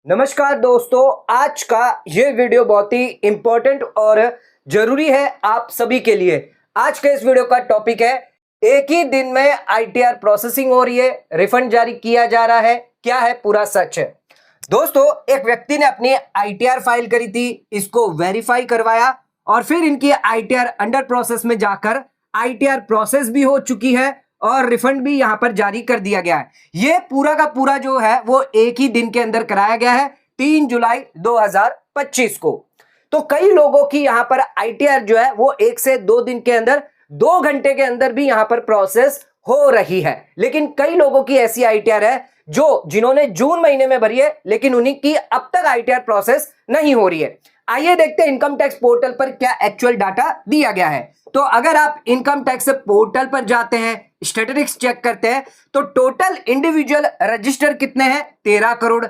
नमस्कार दोस्तों, आज का ये वीडियो बहुत ही इंपॉर्टेंट और जरूरी है आप सभी के लिए। आज के इस वीडियो का टॉपिक है, एक ही दिन में आईटीआर प्रोसेसिंग हो रही है, रिफंड जारी किया जा रहा है, क्या है पूरा सच है। दोस्तों, एक व्यक्ति ने अपनी आईटीआर फाइल करी थी, इसको वेरीफाई करवाया और फिर इनकी आईटीआर अंडर प्रोसेस में जाकर आईटीआर प्रोसेस भी हो चुकी है और रिफंड भी यहां पर जारी कर दिया गया है। ये पूरा का पूरा जो है वो एक ही दिन के अंदर कराया गया है, 3 जुलाई 2025 को। तो कई लोगों की यहां पर आईटीआर जो है वो 1 से 2 दिन के अंदर, 2 घंटे के अंदर भी यहां पर प्रोसेस हो रही है। लेकिन कई लोगों की ऐसी आईटीआर है जिन्होंने जून महीने में भरी है, लेकिन उन्हीं की अब तक आईटीआर प्रोसेस नहीं हो रही है। आइए देखते हैं इनकम टैक्स पोर्टल पर क्या एक्चुअल डाटा दिया गया है। तो अगर आप इनकम टैक्स पोर्टल पर जाते हैं, स्टैटिस्टिक्स चेक करते हैं, तो टोटल इंडिविजुअल रजिस्टर कितने हैं? 13 करोड़।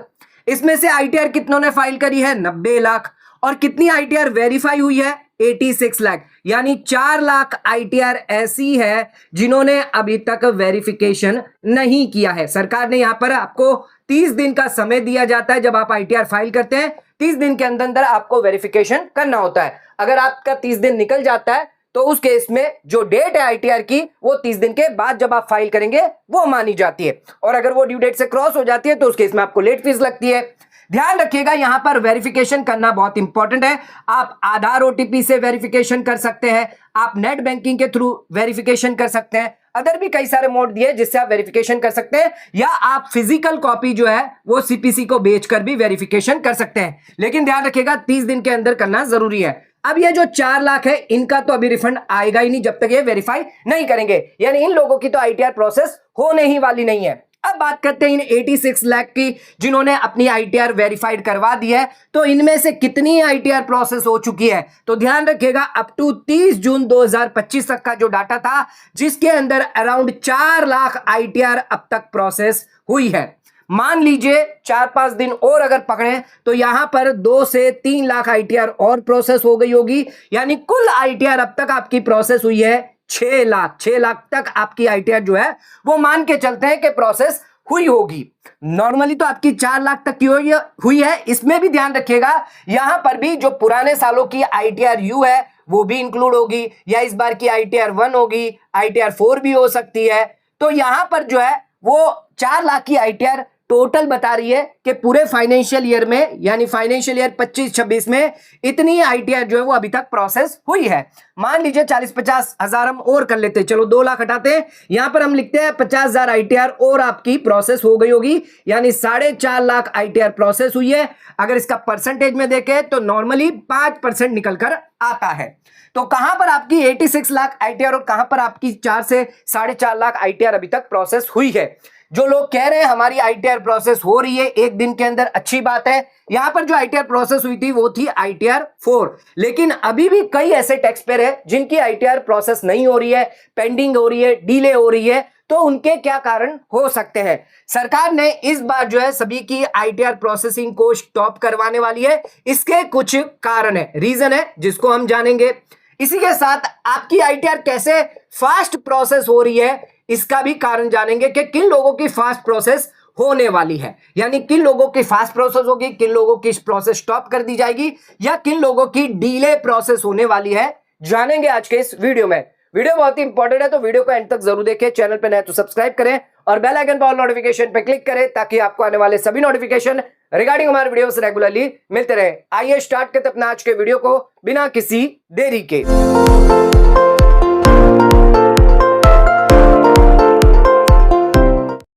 इसमें से आईटीआर कितनों ने फाइल करी है? 90 लाख। और कितनी आईटीआर वेरीफाई हुई है? 86 लाख। यानी 4 लाख आईटीआर ऐसी है जिन्होंने अभी तक वेरिफिकेशन नहीं किया है। सरकार ने यहां पर आपको 30 दिन का समय दिया जाता है। जब आप आईटीआर फाइल करते हैं, 30 दिन के अंदर अंदर आपको वेरिफिकेशन करना होता है। अगर आपका 30 दिन निकल जाता है तो उस केस में जो डेट है आईटीआर की, वो 30 दिन के बाद जब आप फाइल करेंगे वो मानी जाती है। और अगर वो ड्यू डेट से क्रॉस हो जाती है तो उस केस में आपको लेट फीस लगती है। ध्यान रखिएगा, यहां पर वेरिफिकेशन करना बहुत इंपॉर्टेंट है। आप आधार ओटीपी से वेरिफिकेशन कर सकते हैं, आप नेट बैंकिंग के थ्रू वेरिफिकेशन कर सकते हैं, अदर भी कई सारे मोड दिए जिससे आप वेरिफिकेशन कर सकते हैं, या आप फिजिकल कॉपी जो है वो सीपीसी को बेचकर भी वेरिफिकेशन कर सकते हैं। लेकिन ध्यान रखिएगा, 30 दिन के अंदर करना जरूरी है। अब ये जो 4 लाख है, इनका तो अभी रिफंड आएगा ही नहीं जब तक ये वेरीफाई नहीं करेंगे। यानी इन लोगों की तो आईटीआर प्रोसेस होने ही वाली नहीं है। अब बात करते हैं इन 86 लाख की जिन्होंने अपनी आईटीआर वेरीफाइड करवा दी है। तो इनमें से कितनी आईटीआर प्रोसेस हो चुकी है? तो ध्यान रखिएगा, अप टू 30 जून 2025 तक का जो डाटा था, जिसके अंदर अराउंड 4 लाख आईटीआर अब तक प्रोसेस हुई है। मान लीजिए 4-5 दिन और अगर पकड़े तो यहां पर 2 से 3 लाख आईटीआर और प्रोसेस हो गई होगी। यानी कुल आईटीआर अब तक आपकी प्रोसेस हुई है 6 लाख। 6 लाख तक आपकी आईटीआर जो है वो मान के चलते हैं कि प्रोसेस हुई होगी। नॉर्मली तो आपकी 4 लाख तक की हुई है। इसमें भी ध्यान रखिएगा, यहां पर भी जो पुराने सालों की आईटीआर यू है वो भी इंक्लूड होगी, या इस बार की आईटीआर 1 होगी, आईटीआर 4 भी हो सकती है। तो यहां पर जो है वो 4 लाख की आईटीआर टोटल बता रही है कि पूरे फाइनेंशियल ईयर में, यानी फाइनेंशियल ईयर 25-26 में इतनी आईटीआर जो है वो अभी तक प्रोसेस हुई है। मान लीजिए 40-50 हजार हम और कर लेते हैं, चलो 2 लाख हटाते हैं, यहां पर हम लिखते हैं 50,000 आईटीआर और आपकी प्रोसेस हो गई होगी। यानी 4.5 लाख आईटीआर प्रोसेस हुई है। अगर इसका परसेंटेज में देखें तो नॉर्मली 5% निकल कर आता है। तो कहां पर आपकी 86 लाख आईटीआर और कहां पर आपकी 4 से 4.5 लाख आईटीआर अभी तक प्रोसेस हुई है? जो लोग कह रहे हैं हमारी आईटीआर प्रोसेस हो रही है एक दिन के अंदर, अच्छी बात है। यहां पर जो आईटीआर प्रोसेस हुई थी वो थी आईटीआर 4, लेकिन अभी भी कई ऐसे टैक्स पेयर है जिनकी आईटीआर प्रोसेस नहीं हो रही है, पेंडिंग हो रही है, डिले हो रही है। तो उनके क्या कारण हो सकते हैं? सरकार ने इस बार जो है सभी की आईटीआर प्रोसेसिंग को स्टॉप करवाने वाली है। इसके कुछ कारण है, रीजन है, जिसको हम जानेंगे। इसी के साथ आपकी आईटीआर कैसे फास्ट प्रोसेस हो रही है, इसका भी कारण जानेंगे कि किन लोगों की फास्ट प्रोसेस होने वाली है। यानी किन लोगों की फास्ट प्रोसेस होगी, किन लोगों की प्रोसेस स्टॉप कर दी जाएगी, या किन लोगों की डिले प्रोसेस होने वाली है, जानेंगे आज के इस वीडियो में। वीडियो बहुत ही इंपॉर्टेंट है, तो वीडियो को एंड तक जरूर देखें। चैनल पे नए तो सब्सक्राइब करें और बेल आइकन पर ऑल नोटिफिकेशन पे क्लिक करें ताकि आपको आने वाले सभी नोटिफिकेशन रिगार्डिंग हमारे वीडियोस रेगुलरली मिलते रहे। आइए स्टार्ट करते अपना आज के वीडियो को बिना किसी देरी के।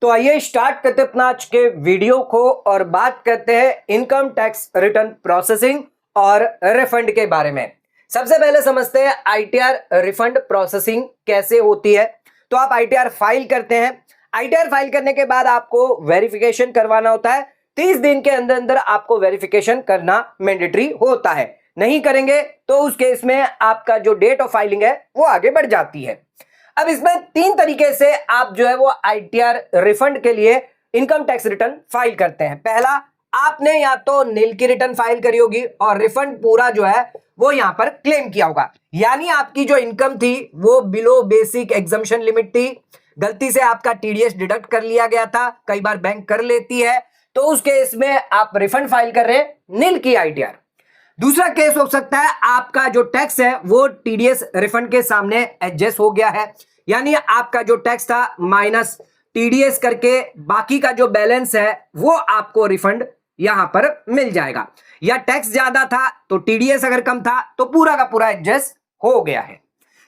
तो आइए स्टार्ट करते अपना आज के वीडियो को और बात करते हैं इनकम टैक्स रिटर्न प्रोसेसिंग और रिफंड के बारे में। सबसे पहले समझते हैं आईटीआर रिफंड प्रोसेसिंग कैसे होती है। तो आप आईटीआर फाइल करते हैं, आईटीआर फाइल करने के बाद आपको वेरिफिकेशन करवाना होता है। 30 दिन के अंदर अंदर आपको वेरिफिकेशन करना मैंडेटरी होता है। नहीं करेंगे तो उस केस में आपका जो डेट ऑफ फाइलिंग है वो आगे बढ़ जाती है। अब इसमें 3 तरीके से आप जो है वो आईटीआर रिफंड के लिए इनकम टैक्स रिटर्न फाइल करते हैं। पहला, आपने या तो नील की रिटर्न फाइल करी होगी और रिफंड पूरा जो है वो यहां पर क्लेम किया होगा। यानी आपकी जो इनकम थी वो बिलो बेसिक एग्जम्पशन लिमिट थी, गलती से आपका टीडीएस डिडक्ट कर लिया गया था, कई बार बैंक कर लेती है, तो उस केस में आप रिफंड फाइल कर रहे हैं, नील की आईटीआर। दूसरा केस हो सकता है आपका जो टैक्स है वो टीडीएस रिफंड के सामने एडजस्ट हो गया है, यानी आपका जो टैक्स था माइनस टीडीएस करके बाकी का जो बैलेंस है वो आपको रिफंड यहां पर मिल जाएगा, या टैक्स ज्यादा था तो टीडीएस अगर कम था तो पूरा का पूरा एडजस्ट हो गया है।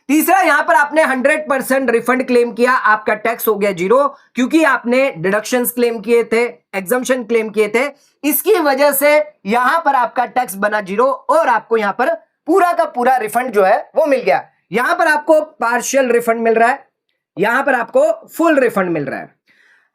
तीसरा, यहां पर आपने 100% रिफंड क्लेम किया, आपका टैक्स हो गया 0 क्योंकि आपने डिडक्शंस क्लेम किए थे, एग्जम्पशन क्लेम किए थे, इसकी वजह से यहां पर आपका टैक्स बना 0 और आपको यहां पर पूरा का पूरा रिफंड जो है वो मिल गया। यहां पर आपको पार्शियल रिफंड मिल रहा है, यहां पर आपको फुल रिफंड मिल रहा है।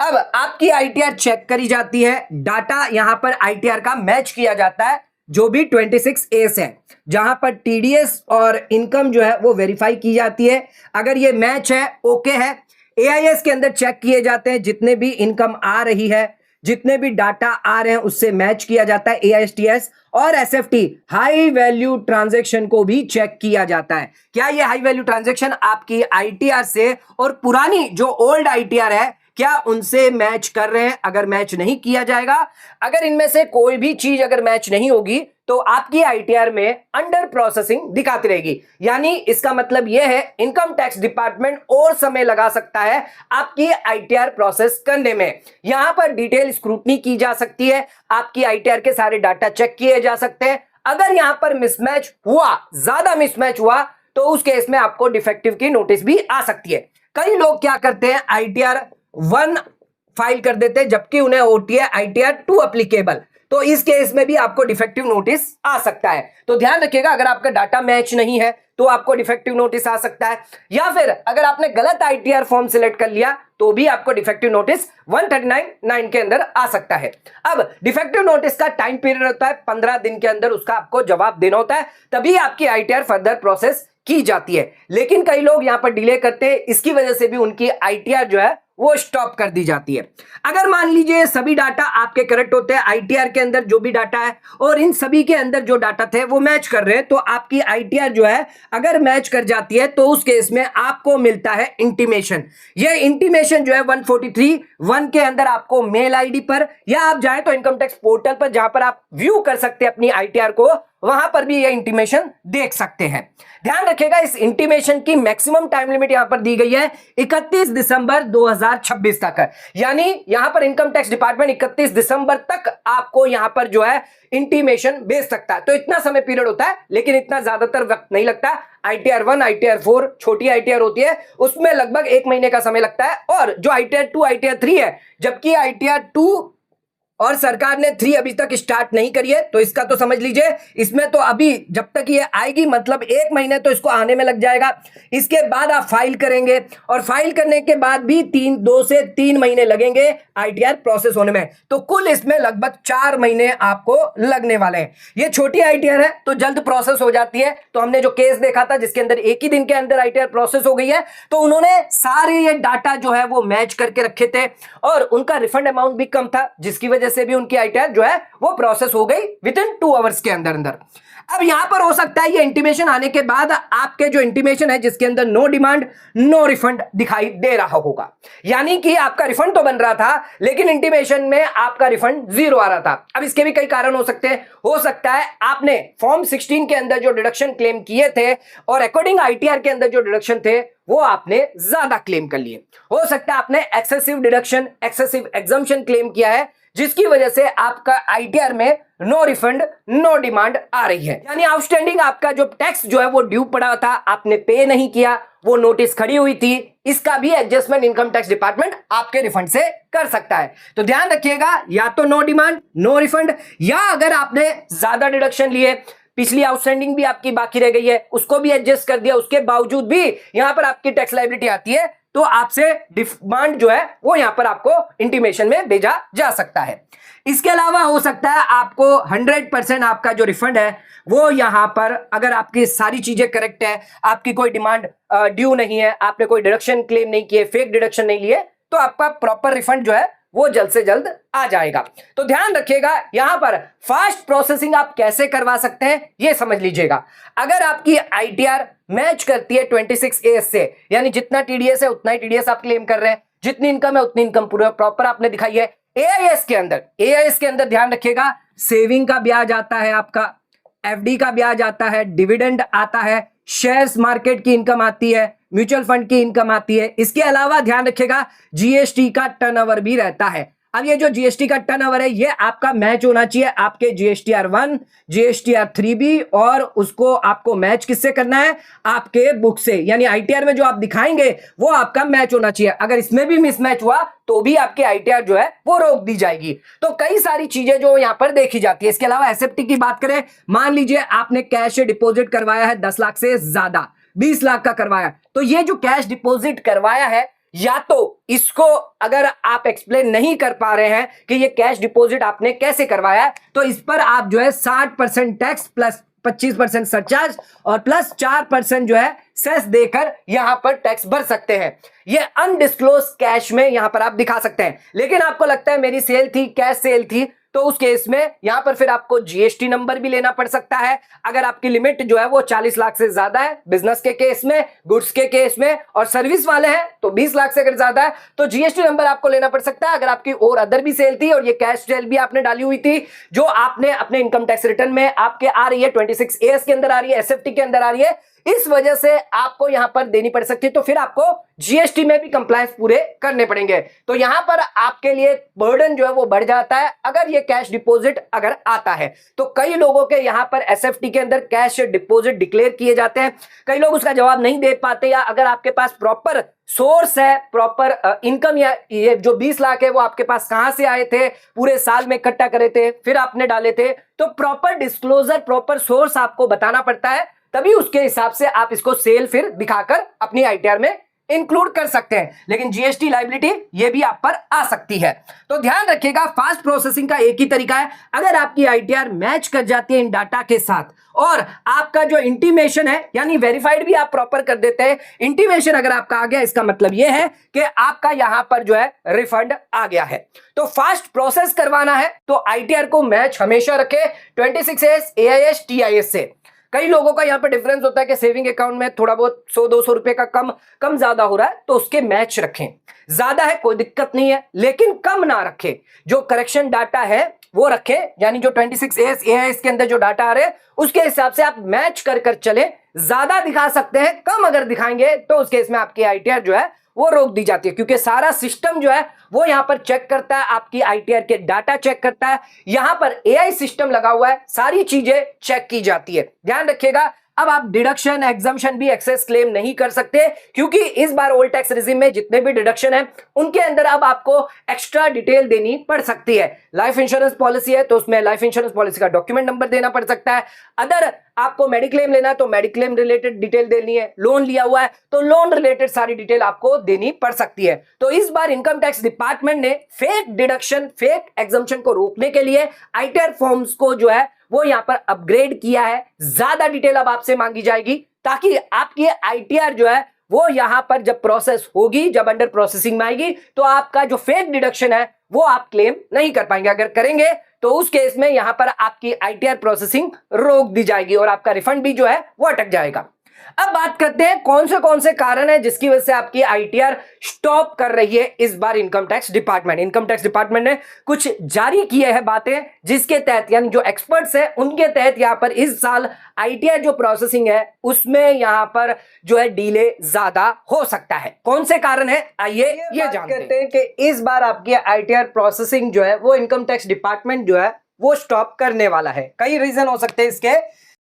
अब आपकी आईटीआर चेक करी जाती है, डाटा यहां पर आईटीआर का मैच किया जाता है, जो भी 26A है जहां पर टीडीएस और इनकम जो है वो वेरीफाई की जाती है। अगर ये मैच है, ओके है, एआईएस के अंदर चेक किए जाते हैं, जितने भी इनकम आ रही है, जितने भी डाटा आ रहे हैं उससे मैच किया जाता है एआईएसटीएस, और एसएफटी हाई वैल्यू ट्रांजैक्शन को भी चेक किया जाता है। क्या ये हाई वैल्यू ट्रांजैक्शन आपकी आईटीआर से और पुरानी जो ओल्ड आईटीआर है क्या उनसे मैच कर रहे हैं? अगर मैच नहीं किया जाएगा, अगर इनमें से कोई भी चीज अगर मैच नहीं होगी तो आपकी आईटीआर में अंडर प्रोसेसिंग दिखाती रहेगी, यानी इसका मतलब यह है इनकम टैक्स डिपार्टमेंट और समय लगा सकता है आपकी आईटीआर प्रोसेस करने में। यहां पर डिटेल स्क्रूटनी की जा सकती है, आपकी आईटीआर के सारे डाटा चेक किए जा सकते हैं। अगर यहां पर मिसमैच हुआ, ज्यादा मिसमैच हुआ, तो उस केस में आपको डिफेक्टिव की नोटिस भी आ सकती है। कई लोग क्या करते हैं, आईटीआर 1 फाइल कर देते हैं जबकि उन्हें होती है आईटीआर 2 एप्लीकेबल, तो इस केस में भी आपको डिफेक्टिव नोटिस आ सकता है। तो ध्यान रखिएगा, अगर आपका डाटा मैच नहीं है तो आपको डिफेक्टिव नोटिस आ सकता है, या फिर अगर आपने गलत आईटीआर फॉर्म सिलेक्ट कर लिया तो भी आपको डिफेक्टिव नोटिस 139(9) के अंदर आ सकता है। अब डिफेक्टिव नोटिस का टाइम पीरियड होता है 15 दिन के अंदर उसका आपको जवाब देना होता है, तभी आपकी आईटीआर फर्दर प्रोसेस की जाती है। लेकिन कई लोग यहां पर डिले करते हैं, इसकी वजह से भी उनकी आईटीआर जो है वो स्टॉप कर दी जाती है। अगर मान लीजिए सभी डाटा आपके करेक्ट होते हैं, आईटीआर के अंदर जो भी डाटा है और इन सभी के अंदर जो डाटा थे वो मैच कर रहे हैं, तो आपकी आईटीआर जो है अगर मैच कर जाती है तो उस केस में आपको मिलता है इंटीमेशन। ये इंटीमेशन जो है 143(1) के अंदर आपको मेल आईडी पर, या आप जाएं तो इनकम टैक्स पोर्टल पर जहां पर आप व्यू कर सकते हैं अपनी आईटीआर को, वहां पर भी ये इंटीमेशन देख सकते हैं। ध्यान रखिएगा, इस इंटीमेशन की मैक्सिमम टाइम लिमिट यहां पर दी गई है 31 दिसंबर 2026 तक, यानी यहां पर इनकम टैक्स डिपार्टमेंट 31 दिसंबर तक आपको यहां पर जो है इंटीमेशन भेज सकता है। तो इतना समय पीरियड होता है, लेकिन इतना ज्यादातर वक्त नहीं लगता। आईटीआर 1, आईटीआर 4 छोटी आईटीआर होती है, उसमें लगभग 1 महीने का समय लगता है, और जो आईटीआर 2, आईटीआर 3 है, जबकि आईटीआर 2 और सरकार ने 3 अभी तक स्टार्ट नहीं करी है, तो इसका तो समझ लीजिए इसमें तो अभी जब तक ये आएगी मतलब 1 महीने तो इसको आने में लग जाएगा। इसके बाद आप फाइल करेंगे और फाइल करने के बाद भी 2 से 3 महीने लगेंगे आईटीआर प्रोसेस होने में, तो कुल इसमें लगभग 4 महीने आपको लगने वाले हैं। ये छोटी आईटीआर है तो जल्द प्रोसेस हो जाती है। तो हमने जो केस देखा था जिसके अंदर 1 ही दिन के अंदर आईटीआर प्रोसेस हो गई है, तो उन्होंने सारे ये डाटा जो है वो मैच करके रखे थे और उनका रिफंड अमाउंट भी कम था, जिसकी वजह से भी उनकी आईटीआर जो है वो प्रोसेस हो गई विदिन 2 आवर्स के अंदर अंदर। अब यहां पर हो सकता है ये इंटीमेशन आने के बाद आपके जो इंटीमेशन है जिसके अंदर नो डिमांड नो रिफंड दिखाई दे रहा होगा, यानी कि आपका रिफंड तो बन रहा था लेकिन इंटीमेशन में आपका रिफंड 0 आ रहा था। अब इसके भी कई कारण हो सकते हैं। हो सकता है आपने फॉर्म 16 के अंदर जो डिडक्शन क्लेम किए थे और अकॉर्डिंग आईटीआर के अंदर जो डिडक्शन थे वो आपने ज्यादा क्लेम कर लिए। हो सकता है आपने excessive deduction, excessive exemption claim किया है, जिसकी वजह से आपका आईटीआर में नो रिफंड नो डिमांड आ रही है, यानी आउटस्टैंडिंग आपका जो टैक्स जो है वो ड्यू पड़ा था, आपने पे नहीं किया, वो नोटिस खड़ी हुई थी, इसका भी एडजस्टमेंट इनकम टैक्स डिपार्टमेंट आपके रिफंड से कर सकता है। तो ध्यान रखिएगा, या तो नो डिमांड नो रिफंड, या अगर आपने ज्यादा डिडक्शन लिए, पिछली आउटस्टैंडिंग भी आपकी बाकी रह गई है, उसको भी एडजस्ट कर दिया, उसके बावजूद भी यहां पर आपकी टैक्स लायबिलिटी आती है, तो आपसे डिमांड जो है वो यहां पर आपको इंटीमेशन में भेजा जा सकता है। इसके अलावा हो सकता है आपको 100% आपका जो रिफंड है वो यहां पर, अगर आपकी सारी चीजें करेक्ट है, आपकी कोई डिमांड ड्यू नहीं है, आपने कोई डिडक्शन क्लेम नहीं किए, फेक डिडक्शन नहीं लिए, तो आपका प्रॉपर रिफंड जो है वो जल्द से जल्द आ जाएगा। तो ध्यान रखिएगा, यहां पर फास्ट प्रोसेसिंग आप कैसे करवा सकते हैं ये समझ लीजिएगा। अगर आपकी आईटीआर मैच करती है 26A से, यानी जितना टीडीएस है उतना ही टीडीएस आप क्लेम कर रहे हैं, जितनी इनकम है उतनी इनकम पूरा प्रॉपर आपने दिखाई है, एआईएस के अंदर ध्यान रखिएगा, सेविंग का ब्याज आता है, आपका एफडी का ब्याज आता है, डिविडेंड आता है, शेयर्स मार्केट की इनकम आती है, म्यूचुअल फंड की इनकम आती है। इसके अलावा ध्यान रखिएगा जीएसटी का टर्नओवर भी रहता है। अब ये जो जीएसटी का टर्नओवर है ये आपका मैच होना चाहिए आपके जीएसटीआर 1, जीएसटीआर 3B, और उसको आपको मैच किससे करना है, आपके बुक से, यानी आईटीआर में जो आप दिखाएंगे वो आपका मैच होना चाहिए। अगर इसमें भी मिसमैच हुआ तो भी आपके आईटीआर जो है वो रोक दी जाएगी। तो कई सारी चीजें जो यहां पर देखी जाती है। इसके अलावा एसएफटी की बात करें, मान लीजिए आपने कैश डिपॉजिट करवाया है 10 लाख से ज्यादा, 20 लाख का करवाया, तो ये जो कैश डिपॉजिट करवाया है, या तो इसको अगर आप एक्सप्लेन नहीं कर पा रहे हैं कि ये कैश डिपॉजिट आपने कैसे करवाया है, तो इस पर आप जो है 60% टैक्स प्लस 25% सरचार्ज और प्लस 4% जो है सेस देकर यहां पर टैक्स भर सकते हैं। ये अनडिस्क्लोज कैश में यहां पर आप दिखा सकते हैं। लेकिन आपको लगता है मेरी सेल थी, कैश सेल थी, तो उस केस में यहां पर फिर आपको जीएसटी नंबर भी लेना पड़ सकता है। अगर आपकी लिमिट जो है वो 40 लाख से ज्यादा है बिजनेस के केस में, गुड्स के केस में, और सर्विस वाले हैं तो 20 लाख से अगर ज्यादा है तो जीएसटी नंबर आपको लेना पड़ सकता है। अगर आपकी और अदर भी सेल थी और ये कैश सेल भी आपने डाली हुई थी जो आपने अपने इनकम टैक्स रिटर्न में आपके आ रही है, 26AS के अंदर आ रही है, एसएफटी के अंदर आ रही है, इस वजह से आपको यहां पर देनी पड़ सकती है, तो फिर आपको जीएसटी में भी कंप्लायंस पूरे करने पड़ेंगे। तो यहां पर आपके लिए बर्डन जो है वो बढ़ जाता है अगर ये कैश डिपॉजिट अगर आता है। तो कई लोगों के यहां पर एसएफटी के अंदर कैश डिपॉजिट डिक्लेयर किए जाते हैं, कई लोग उसका जवाब नहीं दे पाते, या अगर आपके पास प्रॉपर सोर्स है, प्रॉपर इनकम, या ये जो 20 लाख है वो आपके पास कहां से आए थे, पूरे साल में इकट्ठा करे थे फिर आपने डाले थे, तो प्रॉपर डिस्क्लोजर, प्रॉपर सोर्स आपको बताना पड़ता है, तभी उसके हिसाब से आप इसको सेल फिर दिखाकर अपनी आईटीआर में इंक्लूड कर सकते हैं। लेकिन जीएसटी लायबिलिटी ये भी आप पर आ सकती है। तो ध्यान रखिएगा, फास्ट प्रोसेसिंग का एक ही तरीका है, अगर आपकी आईटीआर मैच कर जाती है इन डाटा के साथ और आपका जो इंटीमेशन है, यानी वेरीफाइड भी आप प्रॉपर कर देते हैं, इंटीमेशन अगर आपका आ गया, इसका मतलब यह है कि आपका यहां पर जो है रिफंड आ गया है। तो फास्ट प्रोसेस करवाना है तो आईटीआर को मैच हमेशा रखें 26AS, AIS, TIS से। कई लोगों का यहां पर डिफरेंस होता है कि सेविंग अकाउंट में थोड़ा बहुत 100-200 रुपए का कम ज्यादा हो रहा है, तो उसके मैच रखें। ज्यादा है कोई दिक्कत नहीं है, लेकिन कम ना रखें। जो करेक्शन डाटा है वो रखें, यानी जो 26AS, AIS के अंदर जो डाटा आ रहे हैं उसके हिसाब से आप मैच कर चले। ज्यादा दिखा सकते हैं, कम अगर दिखाएंगे तो उस केस में आपकी आईटीआर जो है वो रोक दी जाती है, क्योंकि सारा सिस्टम जो है वो यहां पर चेक करता है, आपकी आईटीआर के डाटा चेक करता है। यहां पर एआई सिस्टम लगा हुआ है, सारी चीजें चेक की जाती है। ध्यान रखिएगा, अब आप डिडक्शन, एग्जम्पशन भी एक्सेस क्लेम नहीं कर सकते, क्योंकि इस बार ओल्ड टैक्स रिजिम में जितने भी डिडक्शन है उनके अंदर अब आपको एक्स्ट्रा डिटेल देनी पड़ सकती है। लाइफ इंश्योरेंस पॉलिसी है तो उसमें लाइफ इंश्योरेंस पॉलिसी का डॉक्यूमेंट नंबर देना पड़ सकता है। अदर आपको मेडिक्लेम लेना है तो मेडिक्लेम रिलेटेड डिटेल देनी है, लोन लिया हुआ है तो लोन रिलेटेड सारी डिटेल आपको देनी पड़ सकती है। तो इस बार इनकम टैक्स डिपार्टमेंट ने फेक डिडक्शन, फेक एग्जम्पशन को रोकने के लिए आईटीआर फॉर्म्स को जो है वो यहां पर अपग्रेड किया है। ज्यादा डिटेल अब आपसे मांगी जाएगी ताकि आपकी आईटीआर जो है वो यहां पर जब प्रोसेस होगी, जब अंडर प्रोसेसिंग में आएगी, तो आपका जो फेक डिडक्शन है वो आप क्लेम नहीं कर पाएंगे। अगर करेंगे तो उस केस में यहां पर आपकी आईटीआर प्रोसेसिंग रोक दी जाएगी और आपका रिफंड भी जो है वो अटक जाएगा। अब बात करते हैं कौन से कारण है जिसकी वजह से आपकी आईटीआर स्टॉप कर रही है इस बार income tax department. Income tax department ने कुछ जारी किए हैं बातें, जिसके तहत यानी जो एक्सपर्ट्स हैं उनके तहत यहां पर इस साल आईटीआर जो प्रोसेसिंग है उसमें यहां पर जो है डिले ज्यादा हो सकता है। कौन से कारण है, आइए ये जानते हैं कि इस बार आपकी आईटीआर प्रोसेसिंग जो है वो इनकम टैक्स डिपार्टमेंट जो है वो स्टॉप करने वाला है। कई रीजन हो सकते हैं इसके।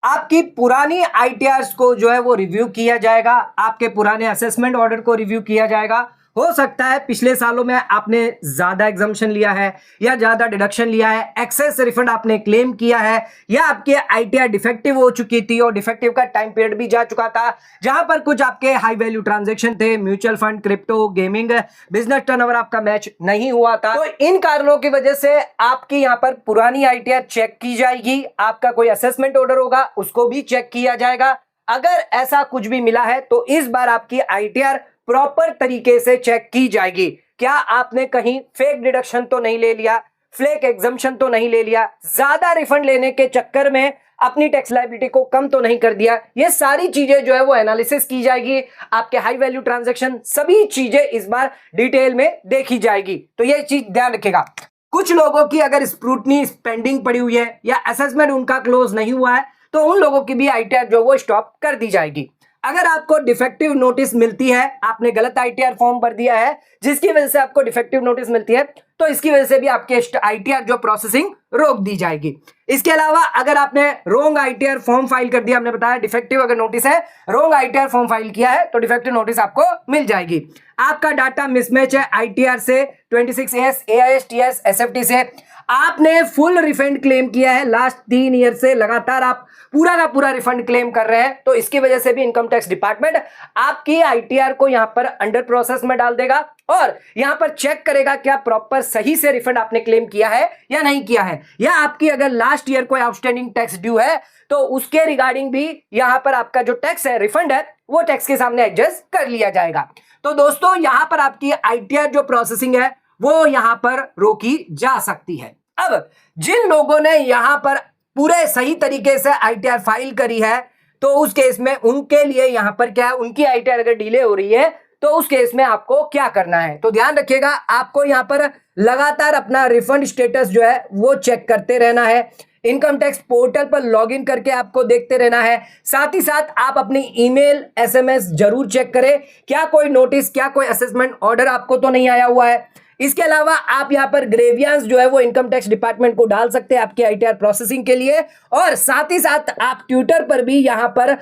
आपकी पुरानी आईटीआर्स को जो है वो रिव्यू किया जाएगा, आपके पुराने असेसमेंट ऑर्डर को रिव्यू किया जाएगा। हो सकता है पिछले सालों में आपने ज्यादा एग्जम्पशन लिया है या ज्यादा डिडक्शन लिया है, एक्सेस रिफंड आपने क्लेम किया है, या आपके आईटीआर डिफेक्टिव हो चुकी थी और डिफेक्टिव का टाइम पीरियड भी जा चुका था, जहां पर कुछ आपके हाई वैल्यू ट्रांजैक्शन थे, mutual fund, crypto, gaming, business turnover आपका मैच नहीं हुआ था। तो इन कारणों की वजह से आपकी यहां पर पुरानी आईटीआर चेक की जाएगी, आपका कोई असेसमेंट ऑर्डर होगा उसको भी चेक किया जाएगा। अगर ऐसा कुछ भी मिला है तो इस बार आपकी आईटीआर प्रॉपर तरीके से चेक की जाएगी। क्या आपने कहीं फेक डिडक्शन तो नहीं ले लिया, फेक एग्जम्पशन तो नहीं ले लिया, ज्यादा रिफंड लेने के चक्कर में अपनी टैक्स लायबिलिटी को कम तो नहीं कर दिया। ये सारी चीजें जो है वो एनालिसिस की जाएगी, आपके हाई वैल्यू ट्रांजैक्शन, सभी चीजें इस बार डिटेल में देखी जाएगी। तो ये चीज ध्यान रखिएगा। कुछ लोगों की अगर स्क्रूटनी पेंडिंग पड़ी हुई है या असेसमेंट उनका क्लोज नहीं हुआ है तो उन लोगों की भी आईटीआर जो वो स्टॉप कर दी जाएगी। अगर आपको डिफेक्टिव नोटिस मिलती है, आपने गलत आईटीआर फॉर्म भर दिया है जिसकी वजह से आपको डिफेक्टिव नोटिस मिलती है, तो इसकी वजह से भी आपके आईटीआर जो प्रोसेसिंग रोक दी जाएगी। इसके अलावा अगर आपने रोंग आईटीआर फॉर्म फाइल कर दिया, हमने बताया डिफेक्टिव अगर नोटिस है, रोंग आईटीआर फॉर्म फाइल किया है तो डिफेक्टिव नोटिस आपको मिल जाएगी। आपका डाटा मिसमैच है आईटीआर से, 26S, AIS, TS, SFT से, आपने फुल रिफंड क्लेम किया है, लास्ट 3 ईयर से लगातार आप पूरा का पूरा रिफंड क्लेम कर रहे हैं, तो इसकी वजह से भी इनकम टैक्स डिपार्टमेंट आपकी आईटीआर को यहां पर अंडर प्रोसेस में डाल देगा और यहां पर चेक करेगा क्या प्रॉपर सही से रिफंड आपने क्लेम किया है या नहीं किया है, या आपकी अगर लास्ट ईयर कोई आउटस्टैंडिंग टैक्स ड्यू है तो उसके रिगार्डिंग भी यहां पर आपका जो टैक्स है, रिफंड है, वो टैक्स के सामने एडजस्ट कर लिया जाएगा। तो दोस्तों यहां पर आपकी आईटीआर जो प्रोसेसिंग है वो यहां पर रोकी जा सकती है। अब जिन लोगों ने यहां पर पूरे सही तरीके से आईटीआर फाइल करी है तो उस केस में उनके लिए यहां पर क्या है, उनकी आईटीआर अगर डिले हो रही है तो उस केस में आपको क्या करना है, तो ध्यान रखिएगा, आपको यहां पर लगातार अपना रिफंड स्टेटस जो है वो चेक करते रहना है। इनकम टैक्स पोर्टल पर लॉगिन करके आपको देखते रहना है। साथ ही साथ आप अपनी ईमेल, SMS जरूर चेक करें, क्या कोई नोटिस, क्या कोई असेसमेंट ऑर्डर आपको तो नहीं आया हुआ है। इसके अलावा आप यहां पर ग्रेवियंस जो है वो इनकम टैक्स डिपार्टमेंट को डाल सकते हैं आपकी आईटीआर प्रोसेसिंग के लिए, और साथ ही साथ आप ट्विटर पर भी यहां पर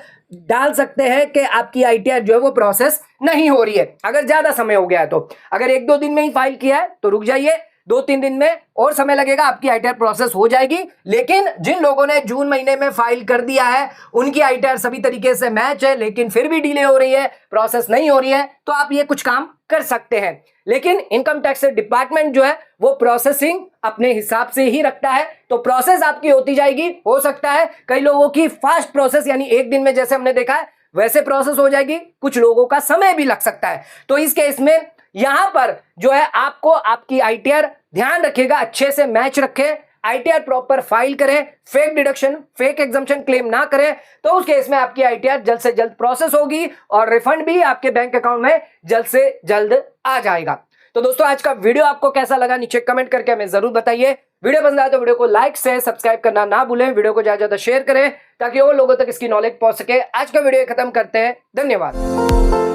डाल सकते हैं कि आपकी आईटीआर जो है वो प्रोसेस नहीं हो रही है। अगर ज्यादा समय हो गया है तो, अगर 1-2 दिन में ही फाइल किया है तो रुक जाइए, 2-3 दिन में और समय लगेगा, आपकी आईटीआर प्रोसेस हो जाएगी। लेकिन जिन लोगों ने जून महीने में फाइल कर दिया है, उनकी आईटीआर सभी तरीके से मैच है लेकिन फिर भी डिले हो रही है, प्रोसेस नहीं हो रही है, तो आप ये कुछ काम कर सकते हैं। लेकिन इनकम टैक्स डिपार्टमेंट जो है वो प्रोसेसिंग अपने हिसाब से ही रखता है, तो प्रोसेस आपकी होती जाएगी। हो सकता है कई लोगों की फास्ट प्रोसेस यानी 1 दिन में जैसे हमने देखा है वैसे प्रोसेस हो जाएगी, कुछ लोगों का समय भी लग सकता है। तो इस केस में यहां पर जो है आपको आपकी आईटीआर ध्यान रखिएगा, अच्छे से मैच रखें, आईटीआर प्रॉपर फाइल करें, fake deduction, fake exemption claim ना करें, तो उस केस में आपकी आईटीआर जल्द से जल्द प्रोसेस होगी और रिफंड भी आपके बैंक अकाउंट में जल्द से जल्द आ जाएगा। तो दोस्तों आज का वीडियो आपको कैसा लगा नीचे कमेंट करके हमें जरूर बताइए। वीडियो पसंद आए तो वीडियो को लाइक से सब्सक्राइब करना ना भूलें, वीडियो को ज्यादा शेयर करें ताकि और लोगों तक इसकी नॉलेज पहुंच सके। आज का वीडियो खत्म करते हैं, धन्यवाद।